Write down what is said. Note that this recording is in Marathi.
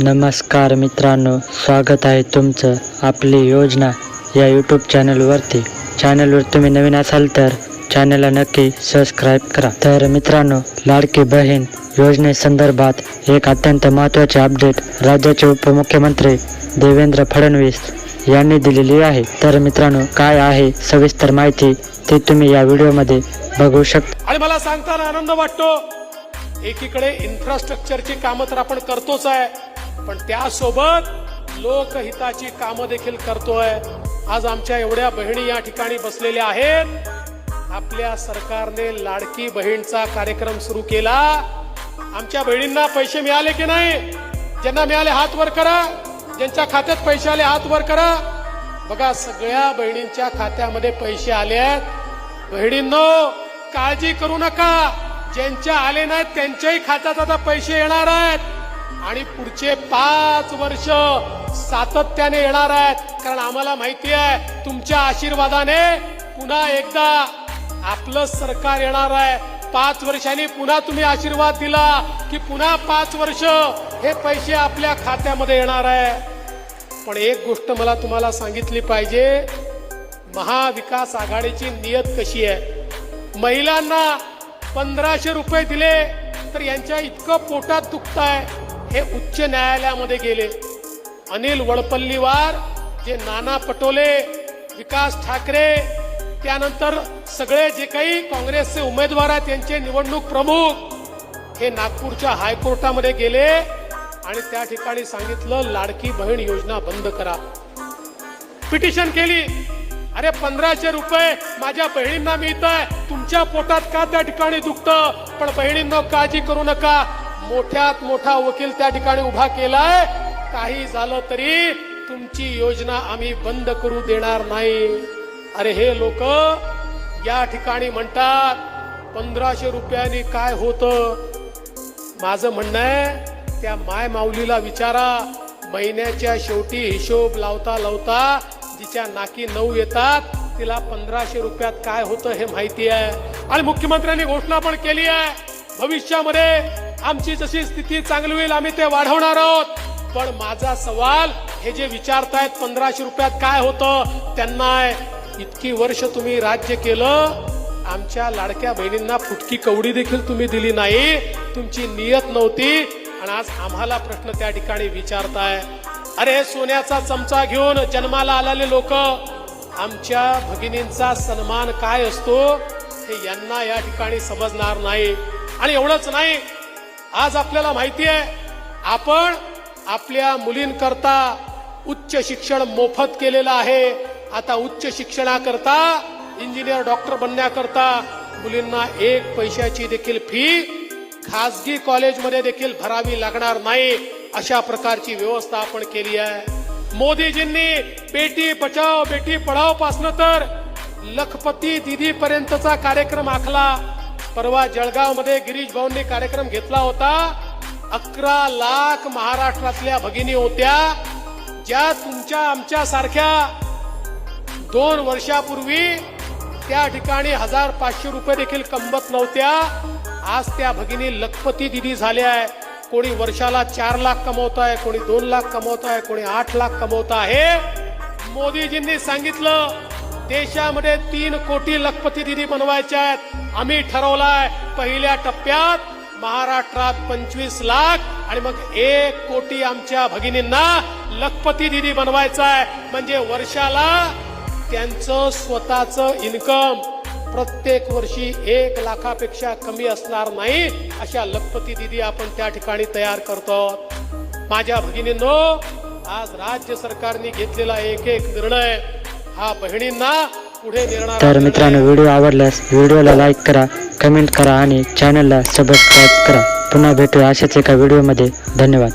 नमस्कार मित्रांनो, स्वागत आहे तुमचं आपली योजना या यूट्यूब चॅनलवरती। चॅनलवर तुम्ही नवीन असाल तर चॅनलला नक्की सबस्क्राईब करा। तर मित्रांनो, लाडकी बहीण योजनेसंदर्भात एक अत्यंत महत्त्वाचे अपडेट राज्याचे उपमुख्यमंत्री देवेंद्र फडणवीस यांनी दिलेली आहे। तर मित्रांनो, काय आहे सविस्तर माहिती ते तुम्ही या व्हिडिओमध्ये बघू शकता। आणि मला सांगताना आनंद वाटतो, एकीकडे इन्फ्रास्ट्रक्चरची कामं तर आपण करतोच आहे, पण त्यासोबत लोकहिताची कामं देखील करतोय। आज आमच्या एवढ्या बहिणी या ठिकाणी बसलेल्या आहेत। आपल्या सरकारने लाडकी बहीणचा कार्यक्रम सुरू केला। आमच्या बहिणींना पैसे मिळाले की नाही? ज्यांना मिळाले हात वर करा, ज्यांच्या खात्यात पैसे आले हात वर करा। बघा, सगळ्या बहिणींच्या खात्यामध्ये पैसे आले आहेत। बहिणींनो, काळजी करू नका, ज्यांच्या आले नाहीत त्यांच्याही खात्यात आता पैसे येणार आहेत आणि पुढचे 5 वर्ष सातत्याने येणार आहेत। कारण आम्हाला माहिती आहे, तुमच्या आशीर्वादाने पुन्हा एकदा आपलं सरकार येणार आहे। 5 वर्षांनी पुन्हा तुम्ही आशीर्वाद दिला की पुन्हा 5 वर्ष हे पैसे आपल्या खात्यामध्ये येणार आहे। पण एक गोष्ट मला तुम्हाला सांगितली पाहिजे, महाविकास आघाडीची नियत कशी आहे। महिलांना 1500 रुपये दिले तर यांच्या इतकं पोटात दुखतंय, हे उच्च न्यायालयामध्ये गेले। अनिल वडपल्लीवार, जे नाना पटोले, विकास ठाकरे, त्यानंतर सगळे जे काही काँग्रेसचे उमेदवार आहेत त्यांचे निवडणूक प्रमुख, हे नागपूरच्या हायकोर्टामध्ये गेले आणि त्या ठिकाणी सांगितलं लाडकी बहीण योजना बंद करा। पिटिशन केली, अरे 1500 रुपये माझ्या बहिणींना मिळत आहे, तुमच्या पोटात का त्या ठिकाणी दुखतं? पण बहिणींनो, काळजी करू नका, मोठ्यात मोठा वकील त्या ठिकाणी उभा केलाय। काही झालं तरी तुमची योजना आम्ही बंद करू देणार नाही। अरे हे लोक या ठिकाणी म्हणतात 1500 रुपयांनी काय होतं? माझं म्हणणं आहे, त्या माय माऊलीला विचारा, महिन्याच्या शेवटी हिशोब लावता लावता जिच्या नाकी 9 येतात तिला 1500 रुपयात काय होतं हे माहिती आहे। आणि मुख्यमंत्र्यांनी घोषणा पण केली आहे, भविष्यामध्ये आमची जशी स्थिती चांगली होईल आम्ही ते वाढवणार आहोत। पण माझा सवाल, हे जे विचारतायत 1500 रुपयात काय होतं, त्यांना इतकी वर्ष तुम्ही राज्य केलं, आमच्या लाडक्या बहिणींना फुटकी कवडी देखील तुम्ही दिली नाही, तुमची नियत नव्हती आणि आज आम्हाला प्रश्न त्या ठिकाणी विचारताय। अरे सोन्याचा चमचा घेऊन जन्माला आलेले लोक, आमच्या भगिनींचा सन्मान काय असतो हे यांना या ठिकाणी समजणार नाही। आणि एवढंच नाही, आज आपल्याला माहिती आहे, आपण आपल्या मुलींकरता उच्च शिक्षण मोफत केलेलं आहे। आता उच्च शिक्षणाकरता, इंजिनियर डॉक्टर बनण्याकरता मुलींना 1 पैशाची देखील फी खासगी कॉलेजमध्ये देखील भरावी लागणार नाही, अशा प्रकारची व्यवस्था आपण केली आहे। मोदीजींनी बेटी बचाओ बेटी पढाओ पासून तर लखपती दीदी पर्यंतचा कार्यक्रम आखला। परवा जळगाव मध्ये गिरीश भाऊंनी कार्यक्रम घेतला होता। 11 लाख महाराष्ट्रातल्या भगिनी होत्या, ज्या तुमच्या आमच्या सारख्या 2 वर्षापूर्वी त्या ठिकाणी 1500 रुपये देखील कमवत नव्हत्या। आज त्या भगिनी लखपती दीदी झाल्या आहे। कोणी वर्षाला 4 लाख कमवत आहे, कोणी 2 लाख कमवत आहे, कोणी 8 लाख कमवत आहे। मोदीजींनी सांगितलं देशामध्ये 3 कोटी लखपती दीदी बनवायच्या आहेत। आम्ही ठरवलाय पहिल्या टप्प्यात महाराष्ट्रात 25 लाख आणि मग 1 कोटी आमच्या भगिनींना लखपती दीदी बनवायचं आहे। म्हणजे वर्षाला त्यांचं स्वतःचं इन्कम प्रत्येक वर्षी 1 लाखापेक्षा कमी असणार नाही, अशा लखपती दीदी आपण त्या ठिकाणी तयार करतो। माझ्या भगिनींनो, आज राज्य सरकारने घेतलेला एक निर्णय हा बहिणींना पुढे नेणार। तर मित्रांनो, व्हिडिओ आवडल्यास व्हिडिओला लाईक करा, कमेंट करा आणि चॅनलला सबस्क्राईब करा। पुन्हा भेटूया अशाच एका व्हिडिओमध्ये। धन्यवाद।